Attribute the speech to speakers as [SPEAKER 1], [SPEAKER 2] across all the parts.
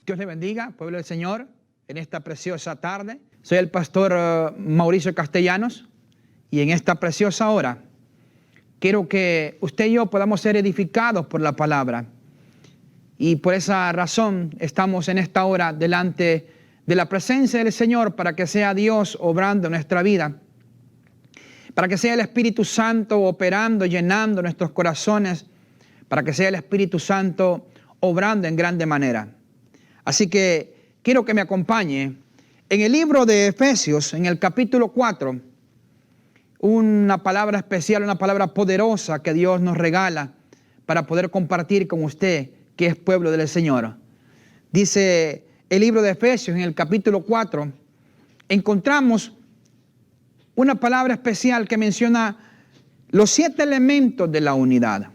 [SPEAKER 1] Dios le bendiga, pueblo del Señor, en esta preciosa tarde. Soy el pastor Mauricio Castellanos y en esta preciosa hora quiero que usted y yo podamos ser edificados por la palabra. Y por esa razón estamos en esta hora delante de la presencia del Señor para que sea Dios obrando en nuestra vida, para que sea el Espíritu Santo operando, llenando nuestros corazones, para que sea el Espíritu Santo obrando en grande manera. Así que quiero que me acompañe en el libro de Efesios, en el capítulo 4, una palabra especial, una palabra poderosa que Dios nos regala para poder compartir con usted, que es pueblo del Señor. Dice el libro de Efesios, en el capítulo 4, encontramos una palabra especial que menciona los 7 elementos de la unidad.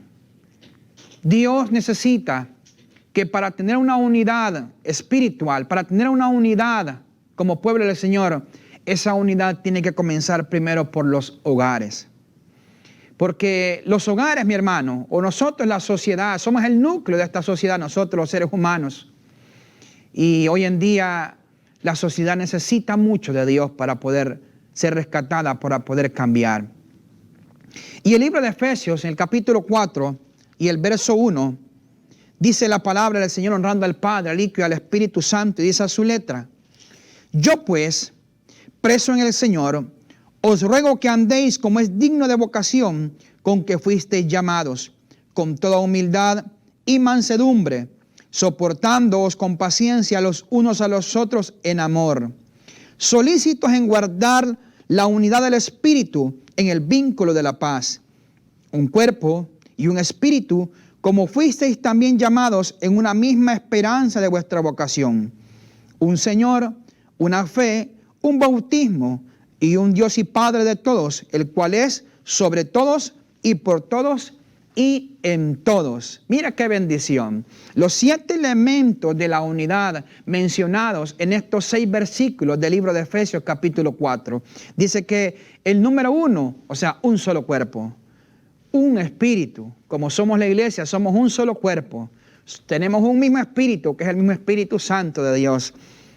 [SPEAKER 1] Dios necesita que para tener una unidad espiritual, para tener una unidad como pueblo del Señor, esa unidad tiene que comenzar primero por los hogares. Porque los hogares, mi hermano, o nosotros la sociedad, somos el núcleo de esta sociedad, nosotros los seres humanos. Y hoy en día la sociedad necesita mucho de Dios para poder ser rescatada, para poder cambiar. Y el libro de Efesios, en el capítulo 4 y el verso 1, dice la palabra del Señor honrando al Padre, al Hijo y al Espíritu Santo, y dice a su letra: yo pues, preso en el Señor, os ruego que andéis como es digno de vocación con que fuisteis llamados, con toda humildad y mansedumbre, soportándoos con paciencia los unos a los otros en amor, solícitos en guardar la unidad del Espíritu en el vínculo de la paz, un cuerpo y un espíritu, como fuisteis también llamados en una misma esperanza de vuestra vocación, un Señor, una fe, un bautismo y un Dios y Padre de todos, el cual es sobre todos y por todos y en todos. Mira qué bendición. Los 7 elementos de la unidad mencionados en estos 6 versículos del libro de Efesios capítulo 4. Dice que el número 1, o sea, un solo cuerpo, un espíritu. Como somos la iglesia, somos un solo cuerpo. Tenemos un mismo espíritu, que es el mismo Espíritu Santo de Dios.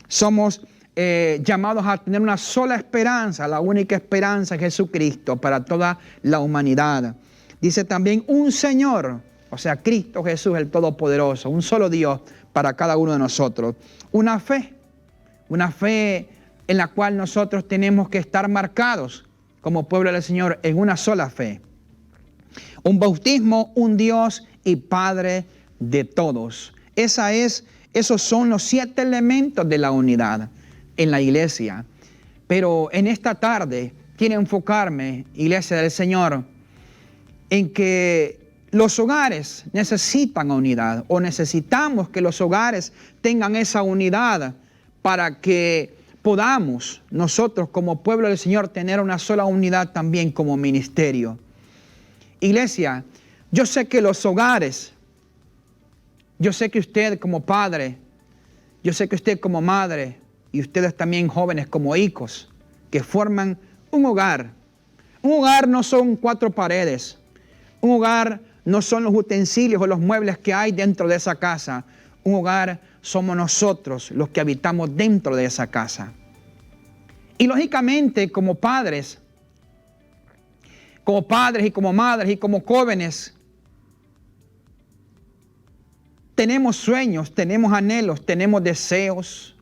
[SPEAKER 1] Somos llamados a tener una sola esperanza, la única esperanza es Jesucristo para toda la humanidad. Dice también un Señor, o sea, Cristo Jesús el Todopoderoso, un solo Dios para cada uno de nosotros. Una fe en la cual nosotros tenemos que estar marcados como pueblo del Señor en una sola fe. Un bautismo, un Dios y Padre de todos. Esos son los 7 elementos de la unidad en la iglesia. Pero en esta tarde quiero enfocarme, iglesia del Señor, en que los hogares necesitan unidad, o necesitamos que los hogares tengan esa unidad para que podamos nosotros como pueblo del Señor tener una sola unidad también como ministerio. Iglesia, yo sé que los hogares, yo sé que usted como padre, yo sé que usted como madre y ustedes también jóvenes como hijos que forman un hogar. Un hogar no son 4 paredes. Un hogar no son los utensilios o los muebles que hay dentro de esa casa. Un hogar somos nosotros los que habitamos dentro de esa casa. Y lógicamente como padres y como madres y como jóvenes, tenemos sueños, tenemos anhelos, tenemos deseos.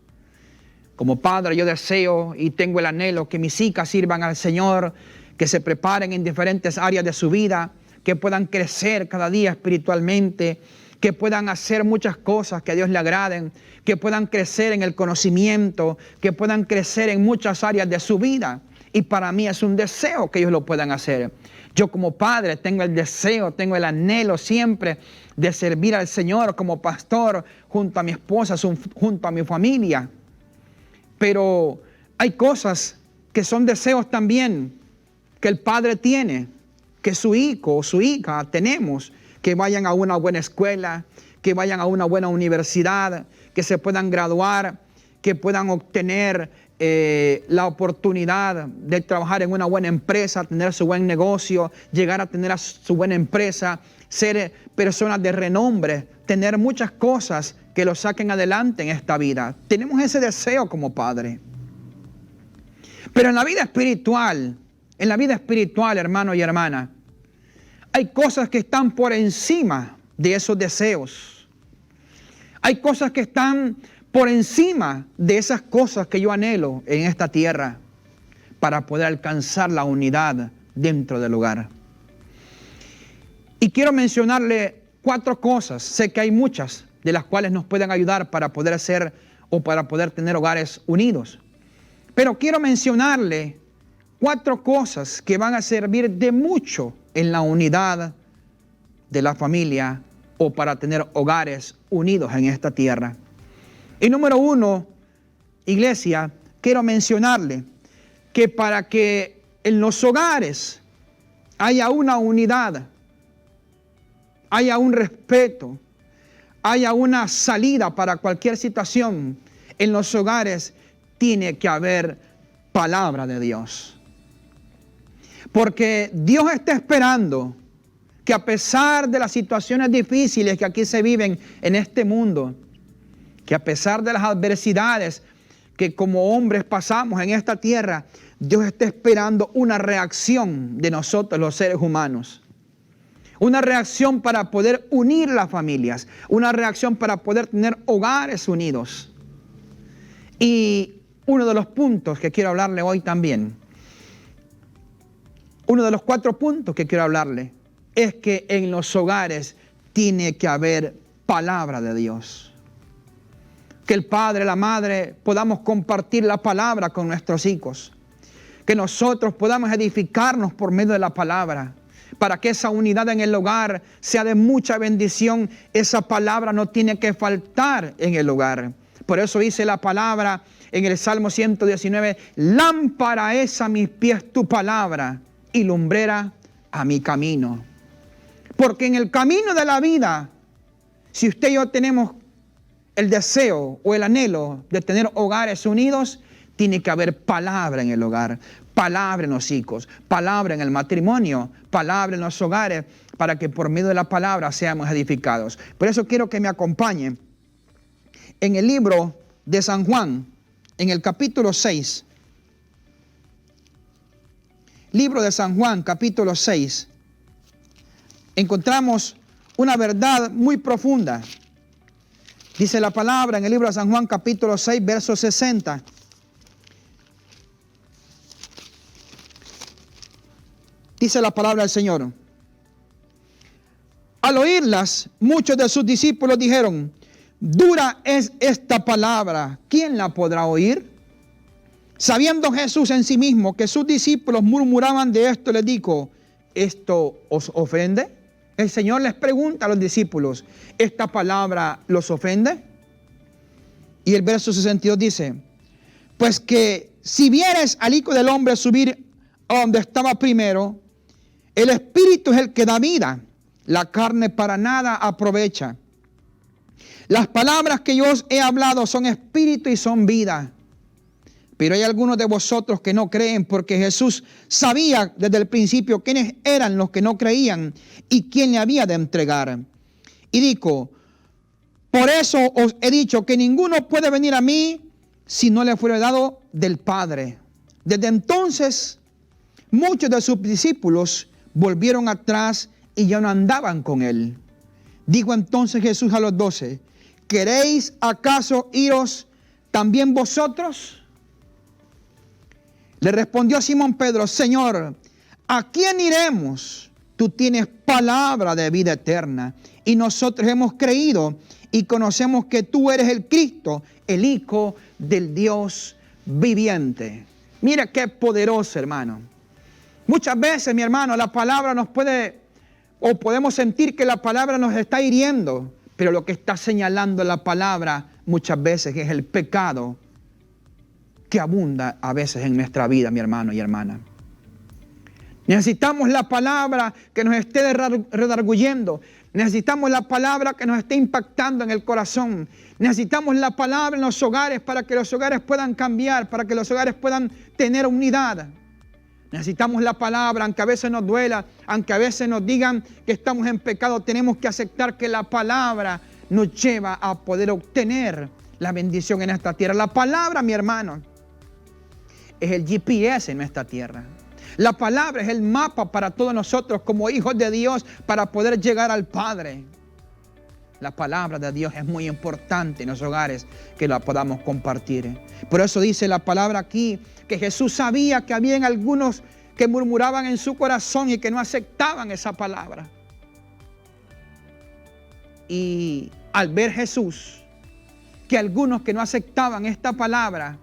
[SPEAKER 1] Como padre yo deseo y tengo el anhelo que mis hijas sirvan al Señor, que se preparen en diferentes áreas de su vida, que puedan crecer cada día espiritualmente, que puedan hacer muchas cosas que a Dios le agraden, que puedan crecer en el conocimiento, que puedan crecer en muchas áreas de su vida. Y para mí es un deseo que ellos lo puedan hacer. Yo como padre tengo el deseo, tengo el anhelo siempre de servir al Señor como pastor junto a mi esposa, junto a mi familia. Pero hay cosas que son deseos también que el padre tiene, que su hijo o su hija tenemos, que vayan a una buena escuela, que vayan a una buena universidad, que se puedan graduar, que puedan obtener la oportunidad de trabajar en una buena empresa, tener su buen negocio, llegar a tener su buena empresa, ser personas de renombre, tener muchas cosas que los saquen adelante en esta vida. Tenemos ese deseo como padre. Pero en la vida espiritual, hermano y hermana, hay cosas que están por encima de esos deseos. Hay cosas que están por encima de esas cosas que yo anhelo en esta tierra para poder alcanzar la unidad dentro del hogar. Y quiero mencionarle 4 cosas. Sé que hay muchas de las cuales nos pueden ayudar para poder hacer o para poder tener hogares unidos. Pero quiero mencionarle 4 cosas que van a servir de mucho en la unidad de la familia o para tener hogares unidos en esta tierra. Y número 1, iglesia, quiero mencionarle que para que en los hogares haya una unidad, haya un respeto, haya una salida para cualquier situación, en los hogares tiene que haber palabra de Dios. Porque Dios está esperando que a pesar de las situaciones difíciles que aquí se viven en este mundo, que a pesar de las adversidades que como hombres pasamos en esta tierra, Dios está esperando una reacción de nosotros los seres humanos. Una reacción para poder unir las familias, una reacción para poder tener hogares unidos. Y uno de los puntos que quiero hablarle hoy también, uno de los 4 puntos que quiero hablarle, es que en los hogares tiene que haber palabra de Dios. Que el padre, la madre, podamos compartir la palabra con nuestros hijos. Que nosotros podamos edificarnos por medio de la palabra. Para que esa unidad en el hogar sea de mucha bendición, esa palabra no tiene que faltar en el hogar. Por eso dice la palabra en el Salmo 119, lámpara es a mis pies tu palabra y lumbrera a mi camino. Porque en el camino de la vida, si usted y yo tenemos el deseo o el anhelo de tener hogares unidos, tiene que haber palabra en el hogar, palabra en los hijos, palabra en el matrimonio, palabra en los hogares, para que por medio de la palabra seamos edificados. Por eso quiero que me acompañen en el libro de San Juan, en el capítulo 6. Libro de San Juan, capítulo 6. Encontramos una verdad muy profunda. Dice la palabra en el libro de San Juan, capítulo 6, verso 60. Dice la palabra del Señor. Al oírlas, muchos de sus discípulos dijeron, dura es esta palabra, ¿quién la podrá oír? Sabiendo Jesús en sí mismo que sus discípulos murmuraban de esto, les dijo, ¿esto os ofende? El Señor les pregunta a los discípulos, ¿esta palabra los ofende? Y el verso 62 dice, pues que si vieres al Hijo del Hombre subir a donde estaba primero, el Espíritu es el que da vida, la carne para nada aprovecha. Las palabras que yo os he hablado son espíritu y son vida. Pero hay algunos de vosotros que no creen, porque Jesús sabía desde el principio quiénes eran los que no creían y quién le había de entregar. Y dijo, por eso os he dicho que ninguno puede venir a mí si no le fuere dado del Padre. Desde entonces, muchos de sus discípulos volvieron atrás y ya no andaban con él. Dijo entonces Jesús a los 12, ¿queréis acaso iros también vosotros? Le respondió Simón Pedro, Señor, ¿a quién iremos? Tú tienes palabra de vida eterna y nosotros hemos creído y conocemos que tú eres el Cristo, el Hijo del Dios viviente. Mira qué poderoso, hermano. Muchas veces, mi hermano, la palabra nos puede, o podemos sentir que la palabra nos está hiriendo, pero lo que está señalando la palabra muchas veces es el pecado que abunda a veces en nuestra vida, mi hermano y hermana. Necesitamos la palabra que nos esté redarguyendo. Necesitamos la palabra que nos esté impactando en el corazón. Necesitamos la palabra en los hogares para que los hogares puedan cambiar, para que los hogares puedan tener unidad. Necesitamos la palabra, aunque a veces nos duela, aunque a veces nos digan que estamos en pecado, tenemos que aceptar que la palabra nos lleva a poder obtener la bendición en esta tierra. La palabra, mi hermano, es el GPS en esta tierra. La palabra es el mapa para todos nosotros como hijos de Dios para poder llegar al Padre. La palabra de Dios es muy importante en los hogares que la podamos compartir. Por eso dice la palabra aquí que Jesús sabía que habían algunos que murmuraban en su corazón y que no aceptaban esa palabra. Y al ver Jesús que algunos que no aceptaban esta palabra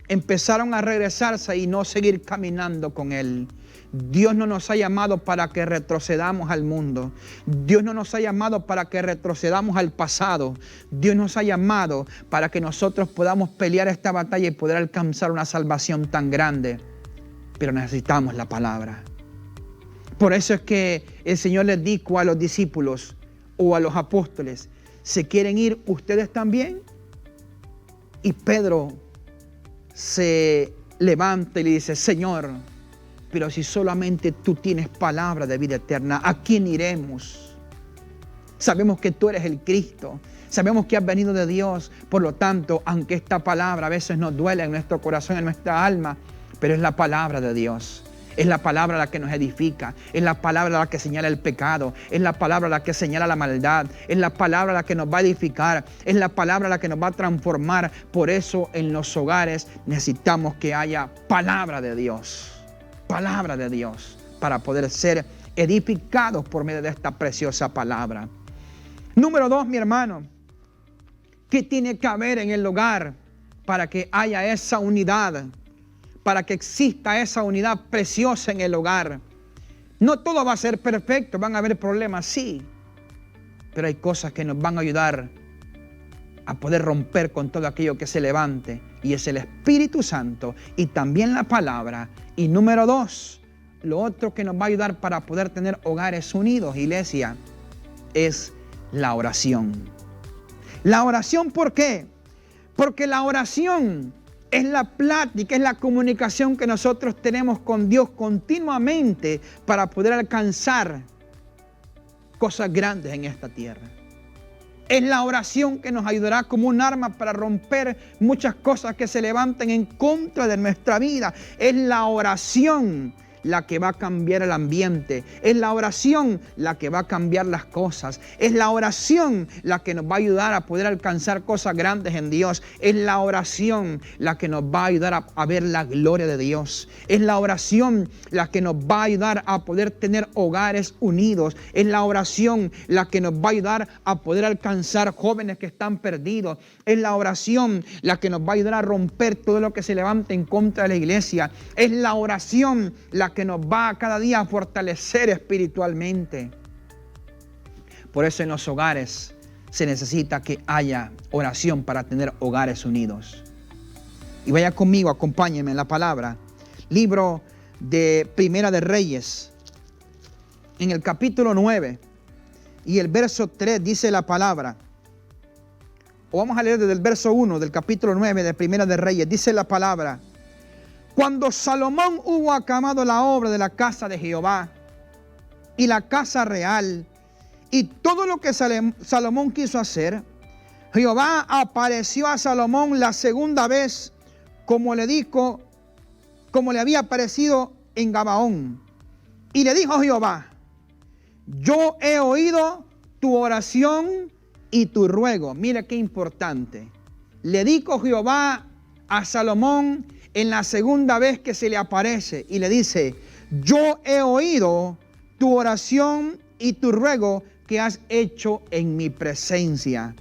[SPEAKER 1] empezaron a regresarse y no seguir caminando con Él. Dios no nos ha llamado para que retrocedamos al mundo. Dios no nos ha llamado para que retrocedamos al pasado. Dios nos ha llamado para que nosotros podamos pelear esta batalla y poder alcanzar una salvación tan grande. Pero necesitamos la palabra. Por eso es que el Señor les dijo a los discípulos o a los apóstoles: ¿se quieren ir ustedes también? Y Pedro se levanta y le dice: Señor, pero si solamente tú tienes palabra de vida eterna, ¿a quién iremos? Sabemos que tú eres el Cristo, sabemos que has venido de Dios. Por lo tanto, aunque esta palabra a veces nos duele en nuestro corazón, en nuestra alma, pero es la palabra de Dios. Es la palabra la que nos edifica, es la palabra la que señala el pecado, es la palabra la que señala la maldad, es la palabra la que nos va a edificar, es la palabra la que nos va a transformar. Por eso en los hogares necesitamos que haya palabra de Dios para poder ser edificados por medio de esta preciosa palabra. Número 2, mi hermano, ¿qué tiene que haber en el hogar para que haya esa unidad? Para que exista esa unidad preciosa en el hogar. No todo va a ser perfecto, van a haber problemas, sí. Pero hay cosas que nos van a ayudar a poder romper con todo aquello que se levante. Y es el Espíritu Santo y también la palabra. Y número 2, lo otro que nos va a ayudar para poder tener hogares unidos, iglesia, es la oración. La oración, ¿por qué? Porque la oración es la plática, es la comunicación que nosotros tenemos con Dios continuamente para poder alcanzar cosas grandes en esta tierra. Es la oración que nos ayudará como un arma para romper muchas cosas que se levanten en contra de nuestra vida. Es la oración la que va a cambiar el ambiente. Es la oración la que va a cambiar las cosas. Es la oración la que nos va a ayudar a poder alcanzar cosas grandes en Dios. Es la oración la que nos va a ayudar a ver la gloria de Dios. Es la oración la que nos va a ayudar a poder tener hogares unidos. Es la oración la que nos va a ayudar a poder alcanzar jóvenes que están perdidos. Es la oración la que nos va a ayudar a romper todo lo que se levante en contra de la iglesia. Es la oración la que nos va cada día a fortalecer espiritualmente. Por eso en los hogares se necesita que haya oración para tener hogares unidos. Y vaya conmigo, acompáñenme en la palabra. Libro de Primera de Reyes, en el capítulo 9 y el verso 3 dice la palabra. O vamos a leer desde el verso 1 del capítulo 9 de Primera de Reyes. Dice la palabra: cuando Salomón hubo acabado la obra de la casa de Jehová y la casa real y todo lo que Salomón quiso hacer, Jehová apareció a Salomón la segunda vez, como le había aparecido en Gabaón. Y le dijo Jehová: yo he oído tu oración y tu ruego. Mira qué importante. Le dijo Jehová a Salomón en la segunda vez que se le aparece y le dice: yo he oído tu oración y tu ruego que has hecho en mi presencia.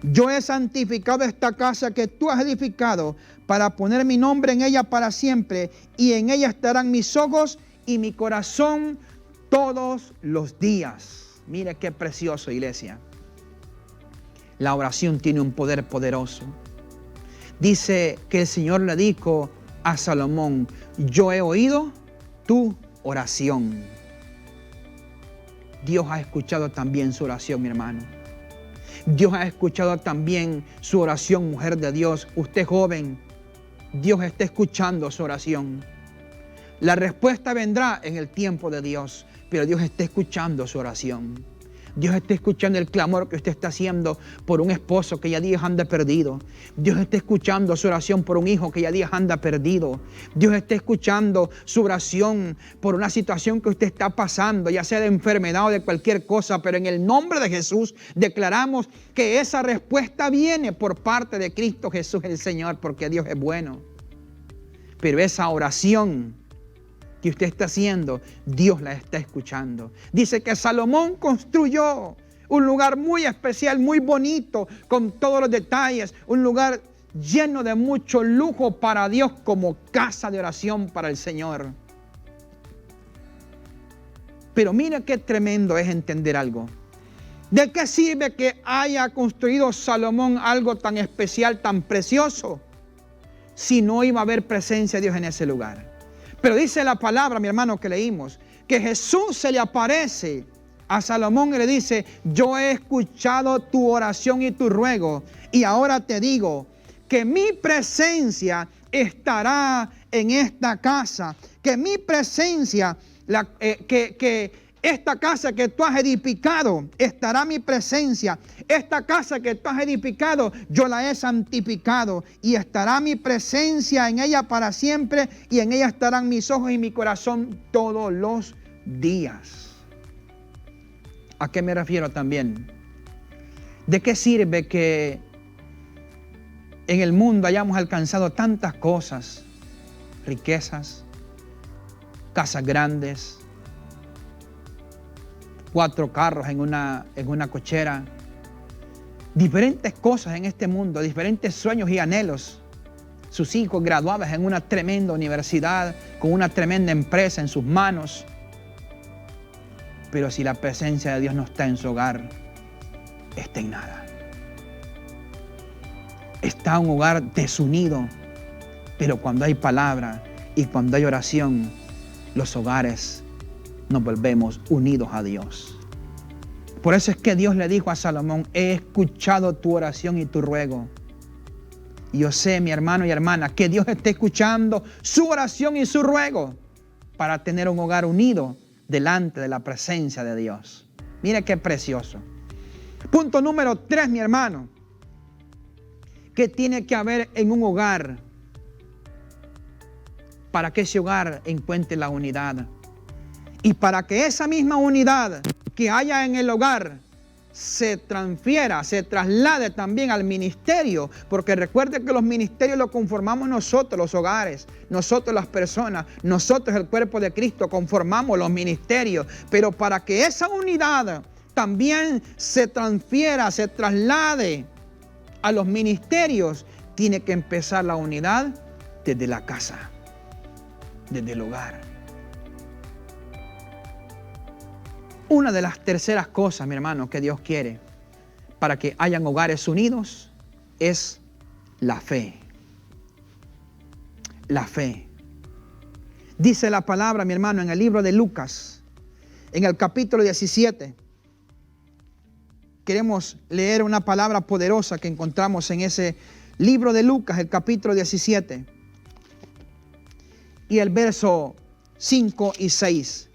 [SPEAKER 1] Yo he santificado esta casa que tú has edificado para poner mi nombre en ella para siempre, y en ella estarán mis ojos y mi corazón todos los días. Mira qué precioso, iglesia. La oración tiene un poder poderoso. Dice que el Señor le dijo a Salomón: yo he oído tu oración. Dios ha escuchado también su oración, mi hermano. Dios ha escuchado también su oración, mujer de Dios. Usted joven, Dios está escuchando su oración. La respuesta vendrá en el tiempo de Dios, pero Dios está escuchando su oración. Dios está escuchando el clamor que usted está haciendo por un esposo que ya días anda perdido. Dios está escuchando su oración por un hijo que ya días anda perdido. Dios está escuchando su oración por una situación que usted está pasando, ya sea de enfermedad o de cualquier cosa. Pero en el nombre de Jesús declaramos que esa respuesta viene por parte de Cristo Jesús el Señor, porque Dios es bueno. Pero esa oración que usted está haciendo, Dios la está escuchando. Dice que Salomón construyó un lugar muy especial, muy bonito, con todos los detalles, un lugar lleno de mucho lujo para Dios, como casa de oración para el Señor. Pero mira qué tremendo es entender algo. ¿De qué sirve que haya construido Salomón algo tan especial, tan precioso, si no iba a haber presencia de Dios en ese lugar? Pero dice la palabra, mi hermano, que leímos, que Jesús se le aparece a Salomón y le dice: yo he escuchado tu oración y tu ruego, y ahora te digo que mi presencia estará en esta casa, que mi presencia, esta casa que tú has edificado, estará mi presencia. Esta casa que tú has edificado, yo la he santificado, y estará mi presencia en ella para siempre, y en ella estarán mis ojos y mi corazón todos los días. ¿A qué me refiero también? ¿De qué sirve que en el mundo hayamos alcanzado tantas cosas, riquezas, casas grandes, 4 carros en una cochera, diferentes cosas en este mundo, diferentes sueños y anhelos, sus hijos graduados en una tremenda universidad, con una tremenda empresa en sus manos? Pero si la presencia de Dios no está en su hogar, está en nada. Está un hogar desunido. Pero cuando hay palabra y cuando hay oración, los hogares nos volvemos unidos a Dios. Por eso es que Dios le dijo a Salomón: he escuchado tu oración y tu ruego. Y yo sé, mi hermano y hermana, que Dios está escuchando su oración y su ruego para tener un hogar unido delante de la presencia de Dios. Mire qué precioso. Punto número 3, mi hermano. ¿Qué tiene que haber en un hogar para que ese hogar encuentre la unidad? Y para que esa misma unidad que haya en el hogar se transfiera, se traslade también al ministerio, porque recuerde que los ministerios los conformamos nosotros, los hogares, nosotros las personas, nosotros el cuerpo de Cristo conformamos los ministerios. Pero para que esa unidad también se transfiera, se traslade a los ministerios, tiene que empezar la unidad desde la casa, desde el hogar. Una de las terceras cosas, mi hermano, que Dios quiere para que hayan hogares unidos es la fe. La fe. Dice la palabra, mi hermano, en el libro de Lucas, en el capítulo 17. Queremos leer una palabra poderosa que encontramos en ese libro de Lucas, el capítulo 17. Y el verso 5 y 6.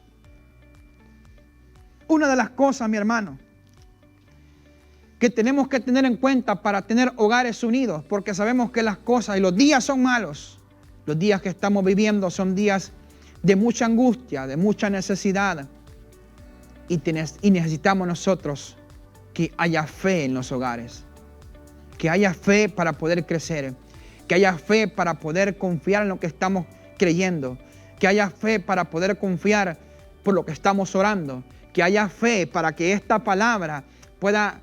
[SPEAKER 1] Una de las cosas, mi hermano, que tenemos que tener en cuenta para tener hogares unidos, porque sabemos que las cosas y los días son malos. Los días que estamos viviendo son días de mucha angustia, de mucha necesidad. Y necesitamos nosotros que haya fe en los hogares, que haya fe para poder crecer, que haya fe para poder confiar en lo que estamos creyendo, que haya fe para poder confiar por lo que estamos orando, que haya fe para que esta palabra pueda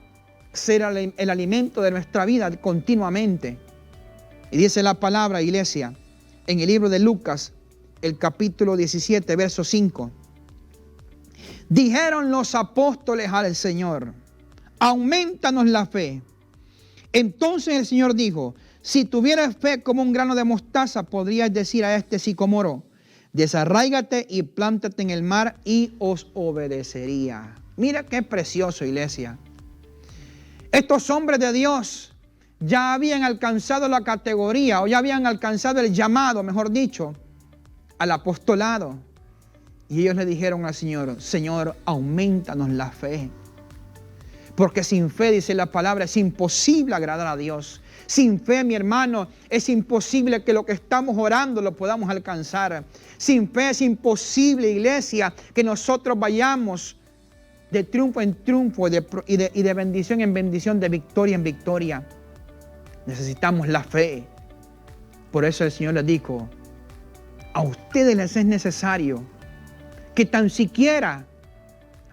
[SPEAKER 1] ser el alimento de nuestra vida continuamente. Y dice la palabra, iglesia, en el libro de Lucas, el capítulo 17, verso 5. Dijeron los apóstoles al Señor: aumentanos la fe. Entonces el Señor dijo: si tuvieras fe como un grano de mostaza, podrías decir a este sicómoro: desarráigate y plántate en el mar, y os obedecería. Mira qué precioso, iglesia. Estos hombres de Dios ya habían alcanzado la categoría, o ya habían alcanzado el llamado, mejor dicho, al apostolado. Y ellos le dijeron al Señor: Señor, aumentanos la fe. Porque sin fe, dice la palabra, es imposible agradar a Dios. Sin fe, mi hermano, es imposible que lo que estamos orando lo podamos alcanzar. Sin fe es imposible, iglesia, que nosotros vayamos de triunfo en triunfo y de bendición en bendición, de victoria en victoria. Necesitamos la fe. Por eso el Señor les dijo, a ustedes les es necesario que tan siquiera,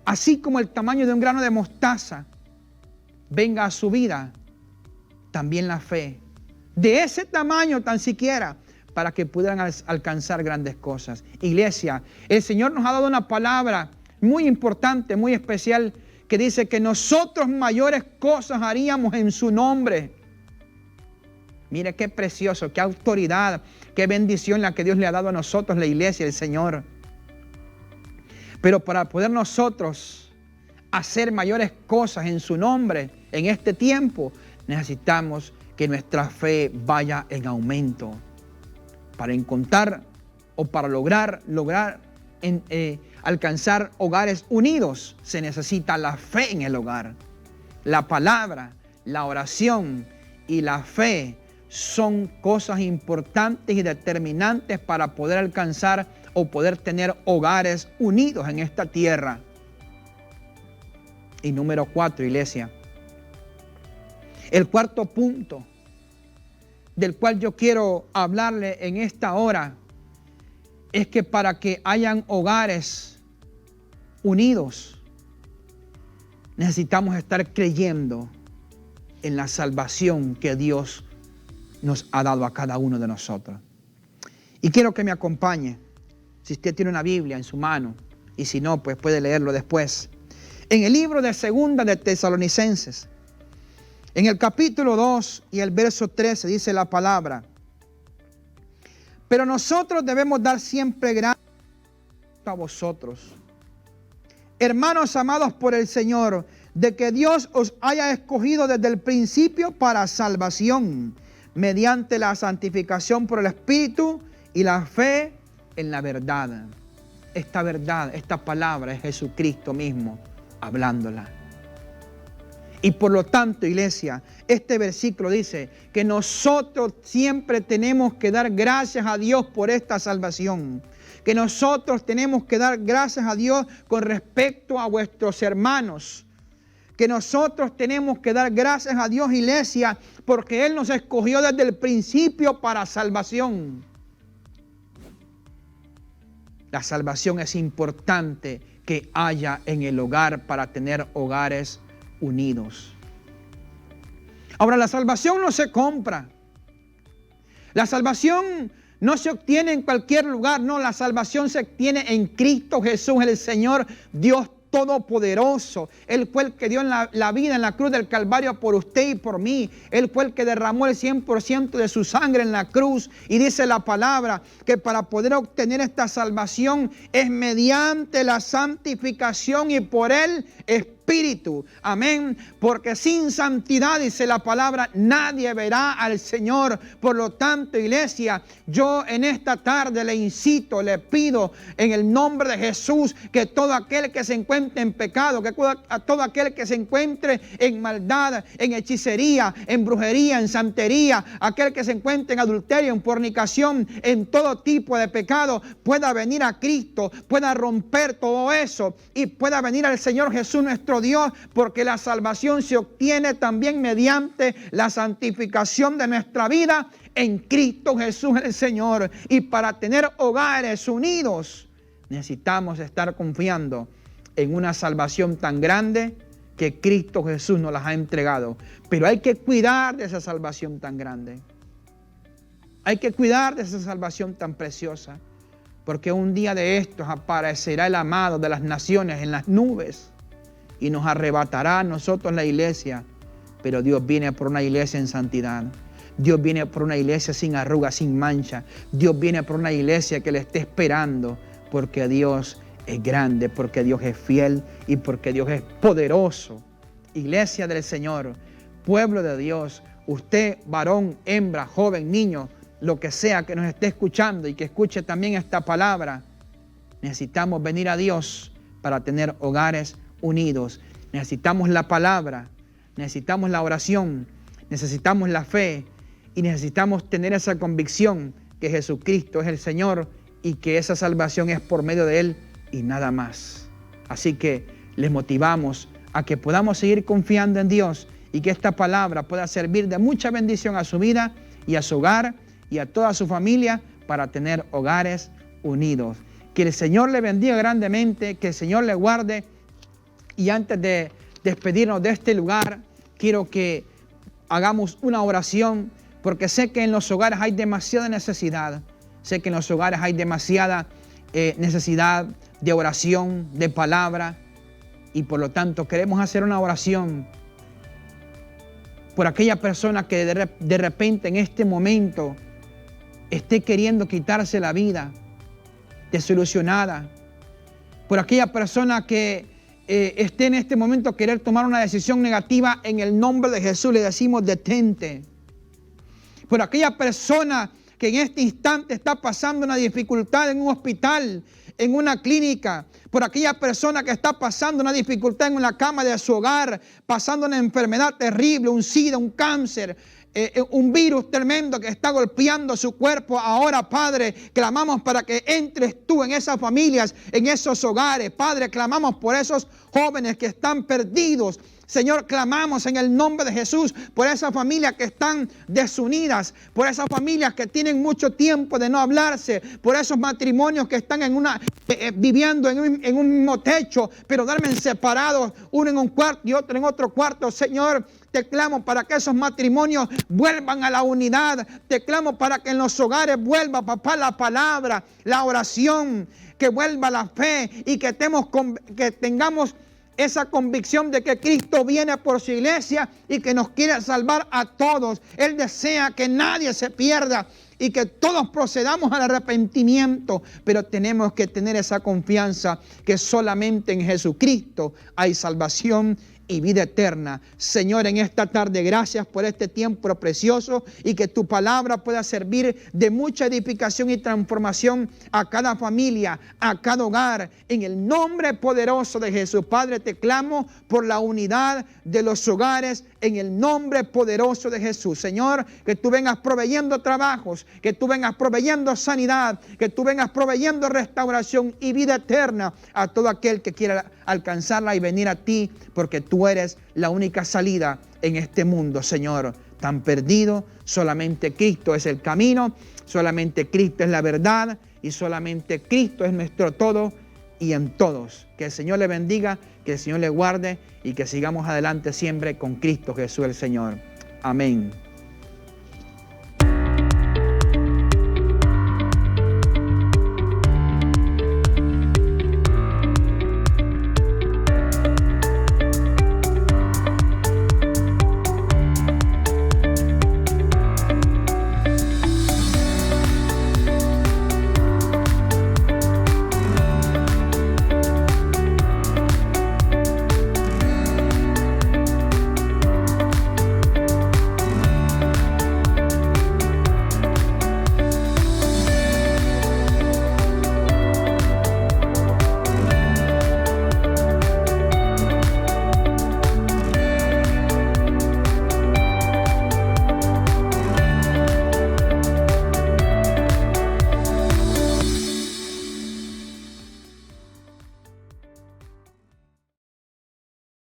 [SPEAKER 1] así como el tamaño de un grano de mostaza, venga a su vida también la fe. De ese tamaño tan siquiera, para que puedan alcanzar grandes cosas. Iglesia, el Señor nos ha dado una palabra muy importante, muy especial, que dice que nosotros mayores cosas haríamos en su nombre. Mire qué precioso, qué autoridad, qué bendición la que Dios le ha dado a nosotros, la iglesia, el Señor. Pero para poder nosotros hacer mayores cosas en su nombre en este tiempo, necesitamos que nuestra fe vaya en aumento. Para encontrar o para lograr alcanzar hogares unidos, se necesita la fe en el hogar. La palabra, la oración y la fe son cosas importantes y determinantes para poder alcanzar o poder tener hogares unidos en esta tierra. Y número 4, iglesia. El cuarto punto del cual yo quiero hablarle en esta hora es que para que hayan hogares unidos, necesitamos estar creyendo en la salvación que Dios nos ha dado a cada uno de nosotros. Y quiero que me acompañe, si usted tiene una Biblia en su mano, y si no, pues puede leerlo después. En el libro de Segunda de Tesalonicenses, en el capítulo 2 y el verso 13 dice la palabra: pero nosotros debemos dar siempre gracias a vosotros, hermanos amados por el Señor, de que Dios os haya escogido desde el principio para salvación, mediante la santificación por el Espíritu y la fe en la verdad. Esta verdad, esta palabra es Jesucristo mismo hablándola. Y por lo tanto, iglesia, este versículo dice que nosotros siempre tenemos que dar gracias a Dios por esta salvación. Que nosotros tenemos que dar gracias a Dios con respecto a vuestros hermanos. Que nosotros tenemos que dar gracias a Dios, iglesia, porque Él nos escogió desde el principio para salvación. La salvación es importante que haya en el hogar para tener hogares unidos. Ahora, la salvación no se compra. La salvación no se obtiene en cualquier lugar. No, la salvación se obtiene en Cristo Jesús, el Señor Dios Todopoderoso. Él fue el que dio la vida en la cruz del Calvario por usted y por mí. Él fue el que derramó el 100% de su sangre en la cruz. Y dice la palabra que para poder obtener esta salvación es mediante la santificación y por el Espíritu. Amén. Porque sin santidad, dice la palabra, nadie verá al Señor. Por lo tanto, iglesia, yo en esta tarde le incito, le pido en el nombre de Jesús que todo aquel que se encuentre en pecado, que a todo aquel que se encuentre en maldad, en hechicería, en brujería, en santería, aquel que se encuentre en adulterio, en fornicación, en todo tipo de pecado, pueda venir a Cristo, pueda romper todo eso y pueda venir al Señor Jesús nuestro Dios, porque la salvación se obtiene también mediante la santificación de nuestra vida en Cristo Jesús el Señor. Y para tener hogares unidos necesitamos estar confiando en una salvación tan grande que Cristo Jesús nos las ha entregado. Pero hay que cuidar de esa salvación tan grande. Hay que cuidar de esa salvación tan preciosa, porque un día de estos aparecerá el amado de las naciones en las nubes y nos arrebatará a nosotros la iglesia. Pero Dios viene por una iglesia en santidad. Dios viene por una iglesia sin arruga, sin mancha. Dios viene por una iglesia que le esté esperando, porque Dios es grande, porque Dios es fiel y porque Dios es poderoso. Iglesia del Señor, pueblo de Dios, usted, varón, hembra, joven, niño, lo que sea que nos esté escuchando y que escuche también esta palabra, necesitamos venir a Dios para tener hogares unidos. Necesitamos la palabra, necesitamos la oración, necesitamos la fe y necesitamos tener esa convicción que Jesucristo es el Señor y que esa salvación es por medio de Él y nada más. Así que les motivamos a que podamos seguir confiando en Dios y que esta palabra pueda servir de mucha bendición a su vida y a su hogar y a toda su familia para tener hogares unidos. Que el Señor le bendiga grandemente, que el Señor le guarde. Y antes de despedirnos de este lugar, quiero que hagamos una oración, porque sé que en los hogares hay demasiada necesidad. Sé que en los hogares hay demasiada necesidad de oración, de palabra. Y por lo tanto queremos hacer una oración por aquella persona que de repente en este momento esté queriendo quitarse la vida, desilusionada. Por aquella persona que esté en este momento querer tomar una decisión negativa, en el nombre de Jesús le decimos detente. Por aquella persona que en este instante está pasando una dificultad en un hospital, en una clínica, por aquella persona que está pasando una dificultad en una cama de su hogar, pasando una enfermedad terrible, un SIDA, un cáncer, un virus tremendo que está golpeando su cuerpo. Ahora, Padre, clamamos para que entres tú en esas familias, en esos hogares. Padre, clamamos por esos jóvenes que están perdidos. Señor, clamamos en el nombre de Jesús por esas familias que están desunidas, por esas familias que tienen mucho tiempo de no hablarse, por esos matrimonios que están viviendo en un mismo techo, pero duermen separados, uno en un cuarto y otro en otro cuarto. Señor, te clamo para que esos matrimonios vuelvan a la unidad. Te clamo para que en los hogares vuelva, papá, la palabra, la oración, que vuelva la fe y que tengamos esa convicción de que Cristo viene por su iglesia y que nos quiere salvar a todos. Él desea que nadie se pierda y que todos procedamos al arrepentimiento, pero tenemos que tener esa confianza que solamente en Jesucristo hay salvación y vida eterna. Señor, en esta tarde, gracias por este tiempo precioso y que tu palabra pueda servir de mucha edificación y transformación a cada familia, a cada hogar. En el nombre poderoso de Jesús, Padre, te clamo por la unidad de los hogares en el nombre poderoso de Jesús. Señor, que tú vengas proveyendo trabajos, que tú vengas proveyendo sanidad, que tú vengas proveyendo restauración y vida eterna a todo aquel que quiera alcanzarla y venir a ti, porque tú eres la única salida en este mundo, Señor, tan perdido. Solamente Cristo es el camino, solamente Cristo es la verdad y solamente Cristo es nuestro todo y en todos. Que el Señor le bendiga, que el Señor le guarde y que sigamos adelante siempre con Cristo Jesús el Señor. Amén.